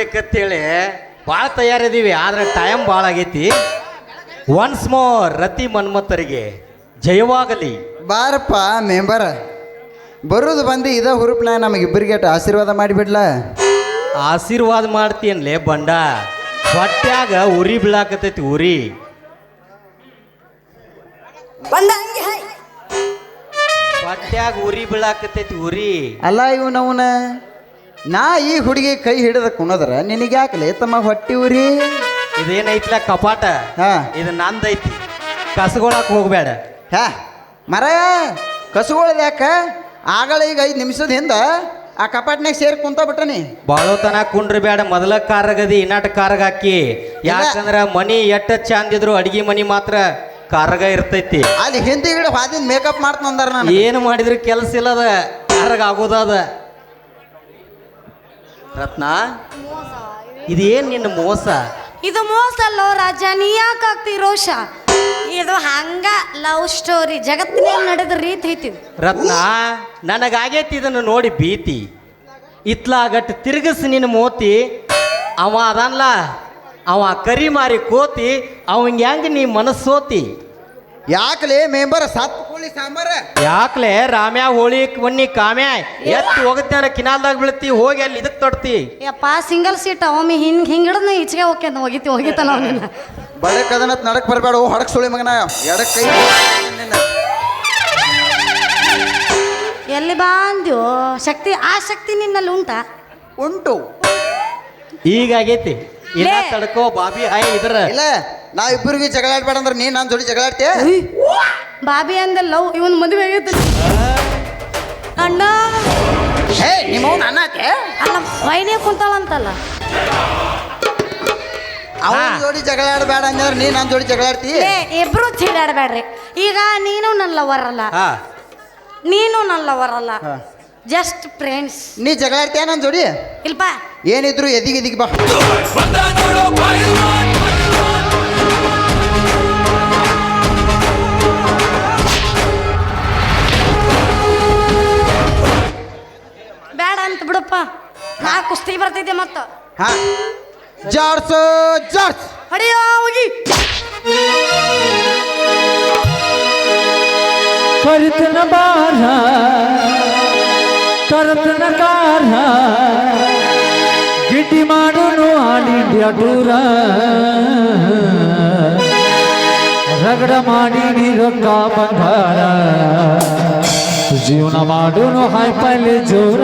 ಮಾಡ್ಬೇಕಂತೇಳಿ ಭಾಳ ತಯಾರಿದೀವಿ, ಆದ್ರೆ ಟೈಮ್ ಭಾಳ ಆಗೈತಿ. ಒನ್ಸ್ ಮೋರ್ ರತಿ ಮನ್ಮಥರಿಗೆ ಜಯವಾಗಲಿ. ಬಾರಪ್ಪ ಮೆಂಬರ್, ಬರೋದು ಬಂದು ಇದ ಹುರುಪ್ನ ನಮಗಿಬ್ಬರಿಗೆ ಆಶೀರ್ವಾದ ಮಾಡಿಬಿಡ್ಲ. ಆಶೀರ್ವಾದ ಮಾಡ್ತೀಯನ್ಲೇ ಬಂಡ, ಹೊಟ್ಯಾಗ ಉರಿ ಬೀಳಾಕತೈತಿ ಉರಿ. ಹೊಟ್ಯಾಗ ಉರಿ ಬೀಳಾಕತೈತಿ ಉರಿ. ಅಲ್ಲ ಇವನವನ ನಾ ಈ ಹುಡುಗಿ ಕೈ ಹಿಡಿದ ಕುಣದ್ರ ನಿನಗೆ ಯಾಕಲೆ ತಮ್ಮ ಹೊಟ್ಟಿ ಉರಿ? ಇದೇನೈತ್ಲ ಕಪಾಟ, ಇದು ನಂದೈತಿ, ಕಸಗೊಳಕ್ ಹೋಗ್ಬೇಡ. ಹಾ ಮರ ಕಸುಗಳದ ಯಾಕ? ಆಗಳ ಈಗ 5 ನಿಮಿಷದ ಹಿಂದ ಆ ಕಪಾಟ್ನಾಗ ಸೇರಿ ಕುಂತ ಬಿಟ್ಟನಿ. ಬಾಳೋತನ ಕುಂಡ್ರಿ ಬೇಡ, ಮೊದಲ ಕಾರ್ಗದಿ ಇನ್ನಾಟ ಕಾರ್ಗ ಹಾಕಿ. ಯಾಕಂದ್ರ ಮನಿ ಎಟ್ಟ ಚಂದಿದ್ರು ಅಡಿಗೆ ಮನಿ ಮಾತ್ರ ಕಾರ್ಗ ಇರ್ತೈತಿ. ಅಲ್ಲಿ ಹಿಂದಿಗಡೆ ಹಾದಿನ ಮೇಕಪ್ ಮಾಡ್ತಂದಾರ. ನಾನು ಏನು ಮಾಡಿದ್ರು ಕೆಲಸ ಇಲ್ಲದ, ಕಾರ್ಗ ಆಗೋದದ. ರತ್ನ, ಇದೇನ್ ನಿನ್ನ ಮೋಸ? ಇದು ಮೋಸ ಅಲ್ಲೋ ರಾಜ, ನೀ ಯಾಕೆ ಆಗ್ತಿ ರೋಷ? ಇದು ಹಂಗ ಲವ್ ಸ್ಟೋರಿ ಜಗತ್ತಿನಲ್ಲಿ ನಡೆದ ರೀತಿ ಐತಿ. ರತ್ನ, ನನಗಾಗೈತಿ ಇದನ್ನು ನೋಡಿ ಭೀತಿ. ಇತ್ಲಾಗಟ್ ತಿರುಗಿಸಿ ನಿನ್ನ ಮೋತಿ. ಅವ ಅದನ್ಲ, ಅವ ಕರಿ ಮಾರಿ ಕೋತಿ, ಅವಂಗೆ ಹೆಂಗ ನೀ ಮನಸ್ಸೋತಿ? ಯಾಕಲೇ ಮೆಂಬರ್ ಸತ್ ಕೋಳಿ ಸಾಂಬಾರ? ಯಾಕ್ಲೆ ರಾಮ್ಯಾ ಹೋಳಿ ಬನ್ನಿ ಕಾಮ್ಯಾ ಎತ್ತು ಹೋಗುತ್ತೆ ಕಿನಾಲ್ದಾಗ ಬೀಳ್ತಿ, ಹೋಗಿ ಅಲ್ಲಿ ಇದಕ್ಕೆ ತೊಡ್ತಿ. ಯಪ್ಪ ಸಿಂಗಲ್ ಸೀಟ್ ಒಮ್ಮೆ ಹಿಂಗ್ ಹಿಡಿದ್ ಈಚೆಗೆ ಹೋಗಿತಾನ ಅವನಿಲ್ಲ. ಬಡಕ್ ಅದನ್ನ ನಡಕ್ ಬರಬೇಡ, ಹೊಡಕ್ ಸುಳಿ ಮಗನ ಎಡಕ್ ಕೈ. ಎಲ್ಲಿ ಬಾಂದ್ಯೋ ಶಕ್ತಿ? ಆ ಶಕ್ತಿ ನಿನ್ನಲ್ಲಿ ಉಂಟಾ? ಉಂಟು. ಈಗಾಗೈತಿ ಇಲ್ಲ ತಡ್ಕೋ ಬಾಬಿ ಹಾಯ್ ಇದ್ರ. ಇಲ್ಲ ನಾ ಇಬ್ಬರಿಗೆ ಜಗಳ ಆಡ್ಬೇಡ ಅಂದ್ರೆ ನೀ ನಾನು ಜೋಡಿ ಜಗಳ ಆಡ್ತೀಯ? ಬಾಬಿ ಅಂದಲ್ಲ, ಇವನ್ ಮದುವೆ ಆಗೈತಿ ಅಣ್ಣ. ನಿಮ್ಮ ಅಣ್ಣ ಅಲ್ಲ ವೈನೇ ಕುಂತಾಳಂತಲ್ಲ. ಅವನ ಜೋಡಿ ಜಗಳ ಆಡಬೇಡ ಅಂದ್ರೆ ನೀ ನನ್ನ ಜೋಡಿ ಜಗಳ ಆಡ್ತೀಯ? ಇಬ್ರು ಚೀಡಾಡಬೇಡ್ರಿ. ಈಗ ನೀನು ನನ್ನ ಲವರ್ ಅಲ್ಲ, ನೀನು ನನ್ನ ಲವರ್ ಅಲ್ಲ, ಜಸ್ಟ್ ಫ್ರೆಂಡ್ಸ್. ನೀ ಜಗಳ ಆಡ್ತೀಯ ನನ್ನ ಜೋಡಿ? ಇಲ್ಪ ಏನಿದ್ರು ಎದಿಗೆ ಬಾ. ಬೇಡ ಅಂತ ಬಿಡಪ್ಪ, ನಾ ಕುಸ್ತಿ ಬರ್ತಿದ್ದೆ ಮತ್ತ. ಹಾ ಜಾರ್ಸ್ ಜಾರ್ಸ್ ಹೊಡಿಯೋ ಹೋಗಿ. ಕರ್ತನ ಬಾರ ಕರ್ತನ ಕಾರ ಗಿಡ್ಡಿ ಮಾಡೋನು ಆಲ್ ಇಂಡಿಯಾ ಟೂರ ರಗಡ ಮಾಡಿ ರೊಕ್ಕ ಬಂಗಾರ ಜೀವನ ಮಾಡೋನು ಹೈಪಲ್ಲಿ ಜೋರ.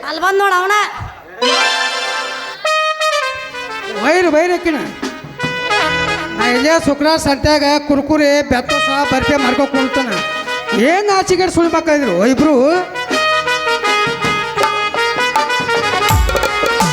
ಅಲ್ಲಿ ಬಂದ್ ನೋಡ ಅವನ ಬೈರಕ್ಕಿನ ನಾ ಇಲ್ಲೇ ಶುಕ್ರವಾರ ಸಂತ್ಯಾಗ ಕುರ್ಕುರಿ ಬೆತ್ತ ಸಹ ಬರ್ಫಿ ಮಾಡ್ಕೊ ಕುಂತಾನ. ಏನು ಆಚೆಗಡೆ ಸುಳ್ಬೇಕಾದ್ರು ಇಬ್ರು